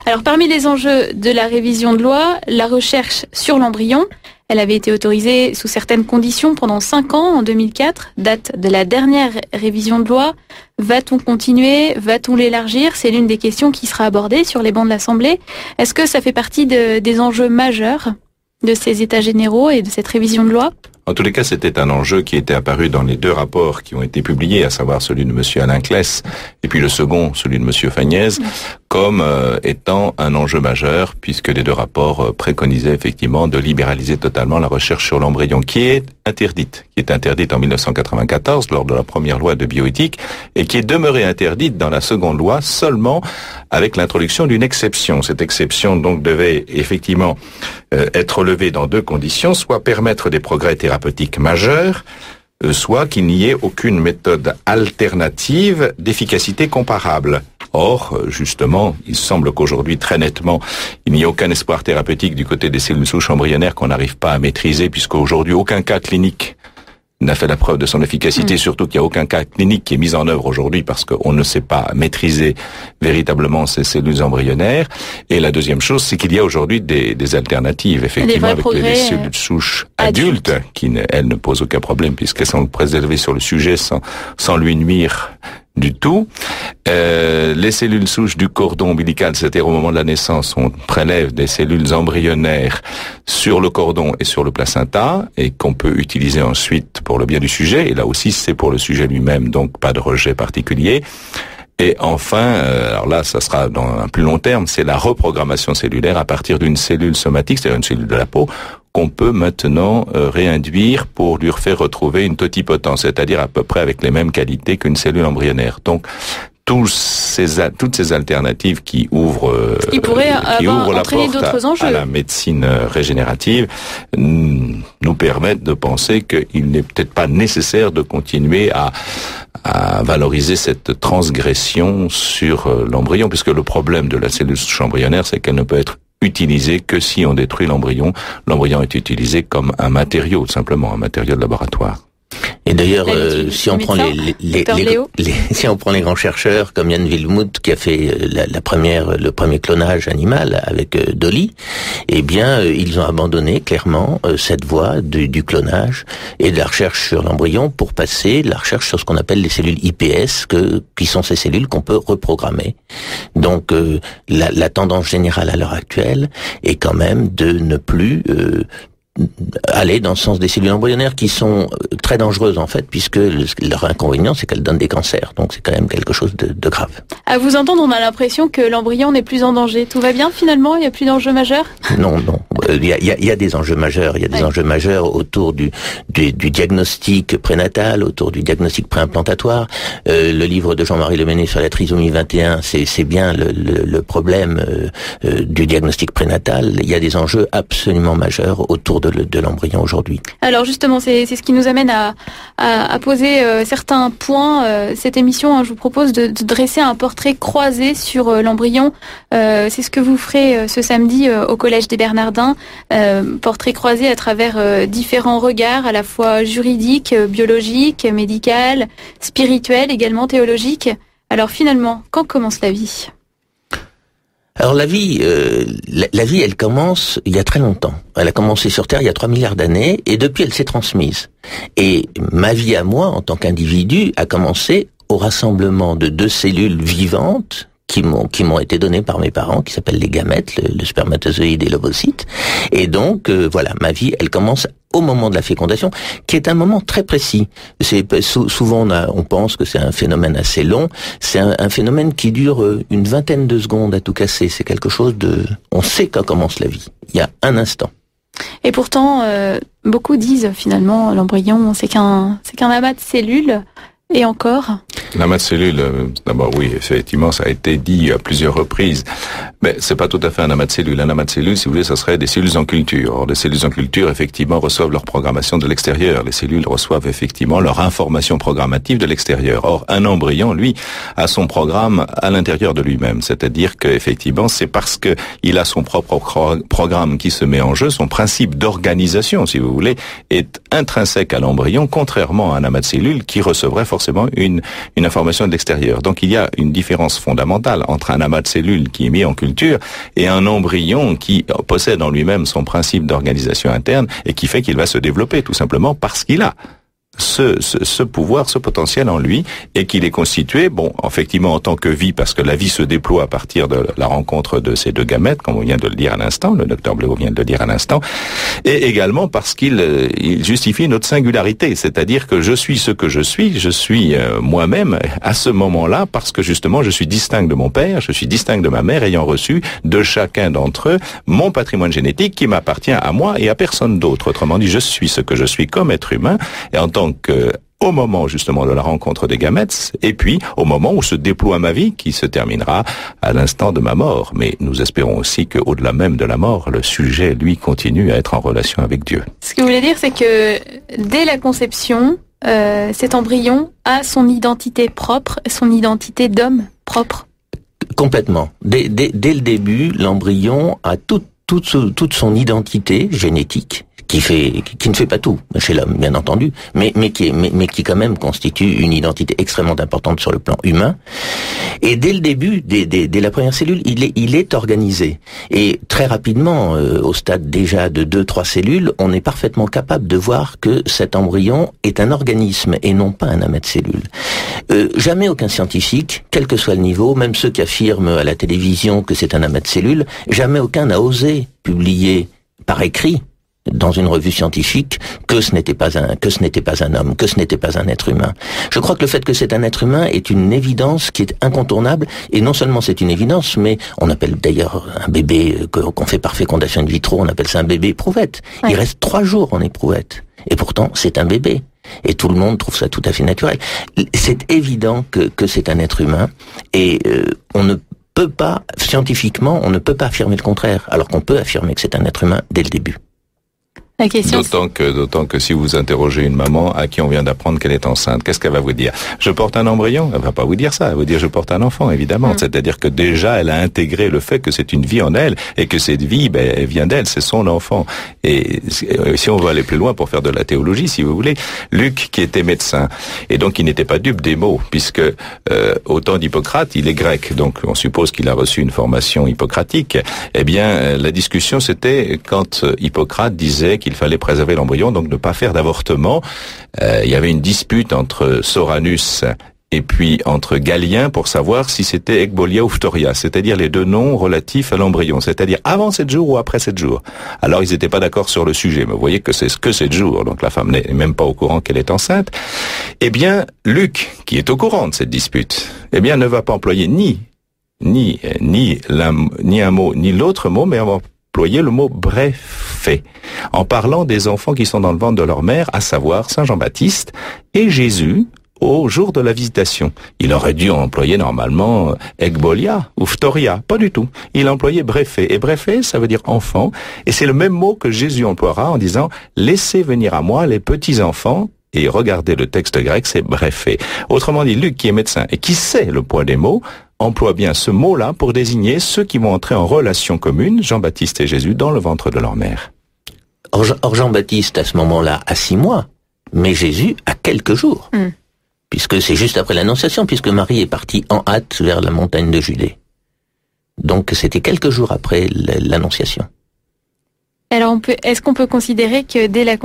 Alors parmi les enjeux de la révision de loi, la recherche sur l'embryon. Elle avait été autorisée sous certaines conditions pendant 5 ans, en 2004, date de la dernière révision de loi. Va-t-on continuer? Va-t-on l'élargir? C'est l'une des questions qui sera abordée sur les bancs de l'Assemblée. Est-ce que ça fait partie des enjeux majeurs de ces états généraux et de cette révision de loi? En tous les cas, c'était un enjeu qui était apparu dans les 2 rapports qui ont été publiés, à savoir celui de M. Alain Claes et puis le second, celui de M. Fagnès, comme étant un enjeu majeur, puisque les 2 rapports préconisaient effectivement de libéraliser totalement la recherche sur l'embryon, qui est interdite en 1994 lors de la première loi de bioéthique, et qui est demeurée interdite dans la seconde loi seulement avec l'introduction d'une exception. Cette exception donc devait effectivement être levée dans 2 conditions, soit permettre des progrès thérapeutiques majeurs, soit qu'il n'y ait aucune méthode alternative d'efficacité comparable. Or, justement, il semble qu'aujourd'hui, très nettement, il n'y a aucun espoir thérapeutique du côté des cellules souches embryonnaires qu'on n'arrive pas à maîtriser, puisqu'aujourd'hui, aucun cas clinique n'a fait la preuve de son efficacité, surtout qu'il n'y a aucun cas clinique qui est mis en œuvre aujourd'hui parce qu'on ne sait pas maîtriser véritablement ces cellules embryonnaires. Et la deuxième chose, c'est qu'il y a aujourd'hui des alternatives, effectivement, avec les cellules souches adultes, qui, elles, ne posent aucun problème puisqu'elles sont prélevées sur le sujet sans lui nuire du tout. Les cellules souches du cordon ombilical, c'est-à-dire au moment de la naissance, on prélève des cellules embryonnaires sur le cordon et sur le placenta, et qu'on peut utiliser ensuite pour le bien du sujet, et là aussi c'est pour le sujet lui-même, donc pas de rejet particulier. Et enfin, alors là, ça sera dans un plus long terme, c'est la reprogrammation cellulaire à partir d'une cellule somatique, c'est-à-dire une cellule de la peau, qu'on peut maintenant réinduire pour lui faire retrouver une totipotence, c'est-à-dire à peu près avec les mêmes qualités qu'une cellule embryonnaire. Donc, toutes ces alternatives qui ouvrent la porte à la médecine régénérative nous permettent de penser qu'il n'est peut-être pas nécessaire de continuer à valoriser cette transgression sur l'embryon, puisque le problème de la cellule souche embryonnaire, c'est qu'elle ne peut être utilisée que si on détruit l'embryon. L'embryon est utilisé comme un matériau, tout simplement, un matériau de laboratoire. Et d'ailleurs, si on prend si on prend les grands chercheurs comme Jan Wilmuth qui a fait le premier clonage animal avec Dolly, eh bien, ils ont abandonné clairement cette voie du clonage et de la recherche sur l'embryon pour passer la recherche sur ce qu'on appelle les cellules iPS, qui sont ces cellules qu'on peut reprogrammer. Donc, la tendance générale à l'heure actuelle est quand même de ne plus aller dans le sens des cellules embryonnaires qui sont très dangereuses en fait, puisque leur inconvénient c'est qu'elles donnent des cancers, donc c'est quand même quelque chose de grave. À vous entendre, on a l'impression que l'embryon n'est plus en danger. Tout va bien finalement? Il n'y a plus d'enjeux majeurs? Non. Il y a des enjeux majeurs. Il y a des enjeux majeurs autour du diagnostic prénatal, autour du diagnostic préimplantatoire. Le livre de Jean-Marie Lemené sur la trisomie 21, c'est bien le problème du diagnostic prénatal. Il y a des enjeux absolument majeurs autour de l'embryon aujourd'hui. Alors justement, c'est ce qui nous amène à poser certains points. Cette émission, je vous propose de dresser un portrait croisé sur l'embryon. C'est ce que vous ferez ce samedi au Collège des Bernardins. Portrait croisé à travers différents regards, à la fois juridiques, biologiques, médicaux, spirituels, également théologiques. Alors finalement, quand commence la vie ? Alors la vie, elle commence il y a très longtemps. Elle a commencé sur Terre il y a 3 milliards d'années, et depuis elle s'est transmise. Et ma vie à moi, en tant qu'individu, a commencé au rassemblement de 2 cellules vivantes qui m'ont été données par mes parents, qui s'appellent les gamètes, le spermatozoïde et l'ovocyte. Et donc voilà, ma vie, elle commence au moment de la fécondation, qui est un moment très précis. Souvent on pense que c'est un phénomène assez long. C'est un phénomène qui dure une vingtaine de secondes à tout casser. C'est quelque chose on sait quand commence la vie. Il y a un instant. Et pourtant, beaucoup disent finalement l'embryon, c'est qu'un amas de cellules. Et encore? L'amas de cellules, d'abord oui, effectivement, ça a été dit à plusieurs reprises, mais c'est pas tout à fait un amas de cellules. Un amas de cellules, si vous voulez, ça serait des cellules en culture. Or, les cellules en culture, effectivement, reçoivent leur programmation de l'extérieur. Les cellules reçoivent effectivement leur information programmative de l'extérieur. Or, un embryon, lui, a son programme à l'intérieur de lui-même. C'est-à-dire que, effectivement, c'est parce que il a son propre programme qui se met en jeu, son principe d'organisation, si vous voulez, est intrinsèque à l'embryon, contrairement à un amas de cellules qui recevrait forcément une information de l'extérieur. Donc il y a une différence fondamentale entre un amas de cellules qui est mis en culture structure, et un embryon qui possède en lui-même son principe d'organisation interne et qui fait qu'il va se développer tout simplement parce qu'il a ce pouvoir, ce potentiel en lui, et qu'il est constitué, effectivement en tant que vie, parce que la vie se déploie à partir de la rencontre de ces deux gamètes, comme on vient de le dire à l'instant, le docteur Bléau vient de le dire à l'instant, et également parce qu'il justifie notre singularité, c'est-à-dire que je suis ce que je suis moi-même à ce moment-là, parce que justement je suis distinct de mon père, je suis distinct de ma mère, ayant reçu de chacun d'entre eux mon patrimoine génétique qui m'appartient à moi et à personne d'autre. Autrement dit, je suis ce que je suis comme être humain, et en tant au moment justement de la rencontre des gamètes, et puis au moment où se déploie ma vie, qui se terminera à l'instant de ma mort. Mais nous espérons aussi qu'au-delà même de la mort, le sujet, lui, continue à être en relation avec Dieu. Ce que vous voulez dire, c'est que dès la conception, cet embryon a son identité propre, son identité d'homme propre. Complètement. Dès le début, l'embryon a toute son identité génétique, qui ne fait pas tout chez l'homme, bien entendu, mais qui quand même constitue une identité extrêmement importante sur le plan humain. Et dès le début, dès la première cellule, il est organisé. Et très rapidement, au stade déjà de 2-3 cellules, on est parfaitement capable de voir que cet embryon est un organisme et non pas un amas de cellules. Jamais aucun scientifique, quel que soit le niveau, même ceux qui affirment à la télévision que c'est un amas de cellules, jamais aucun n'a osé publier par écrit dans une revue scientifique que ce n'était pas un homme, que ce n'était pas un être humain. Je crois que le fait que c'est un être humain est une évidence qui est incontournable, et non seulement c'est une évidence, mais on appelle d'ailleurs un bébé qu'on fait par fécondation in vitro, on appelle ça un bébé éprouvette. Ouais. Il reste 3 jours en éprouvette, et pourtant c'est un bébé. Et tout le monde trouve ça tout à fait naturel. C'est évident que c'est un être humain, et on ne peut pas, scientifiquement, on ne peut pas affirmer le contraire, alors qu'on peut affirmer que c'est un être humain dès le début. La question, d'autant que si vous interrogez une maman à qui on vient d'apprendre qu'elle est enceinte, qu'est-ce qu'elle va vous dire? Je porte un embryon? Elle va pas vous dire ça. Elle va vous dire je porte un enfant, évidemment. C'est-à-dire que déjà, elle a intégré le fait que c'est une vie en elle et que cette vie, elle vient d'elle, c'est son enfant. Et si on veut aller plus loin pour faire de la théologie, si vous voulez, Luc, qui était médecin, et donc il n'était pas dupe des mots, puisque au temps d'Hippocrate, il est grec, donc on suppose qu'il a reçu une formation hippocratique. Eh bien, la discussion, c'était quand Hippocrate disait qu'il fallait préserver l'embryon, donc ne pas faire d'avortement. Il y avait une dispute entre Soranus et puis entre Galien pour savoir si c'était Ecbolia ou Phthoria, c'est-à-dire les deux noms relatifs à l'embryon, c'est-à-dire avant 7 jours ou après 7 jours. Alors ils n'étaient pas d'accord sur le sujet, mais vous voyez que c'est que 7 jours, donc la femme n'est même pas au courant qu'elle est enceinte. Eh bien, Luc, qui est au courant de cette dispute, eh bien ne va pas employer ni un mot, ni l'autre mot, mais on va employer le mot breffé, en parlant des enfants qui sont dans le ventre de leur mère, à savoir Saint Jean-Baptiste et Jésus, au jour de la visitation. Il aurait dû employer normalement Ecbolia ou Phthoria, pas du tout. Il a employé breffé, et breffé, ça veut dire enfant, et c'est le même mot que Jésus emploiera en disant « Laissez venir à moi les petits-enfants », et regardez le texte grec, c'est breffé. Autrement dit, Luc, qui est médecin et qui sait le poids des mots, emploie bien ce mot-là pour désigner ceux qui vont entrer en relation commune, Jean-Baptiste et Jésus, dans le ventre de leur mère. Or Jean-Baptiste, à ce moment-là, a 6 mois, mais Jésus a quelques jours, puisque c'est juste après l'Annonciation, puisque Marie est partie en hâte vers la montagne de Judée. Donc c'était quelques jours après l'Annonciation. Alors est-ce qu'on peut considérer que dès la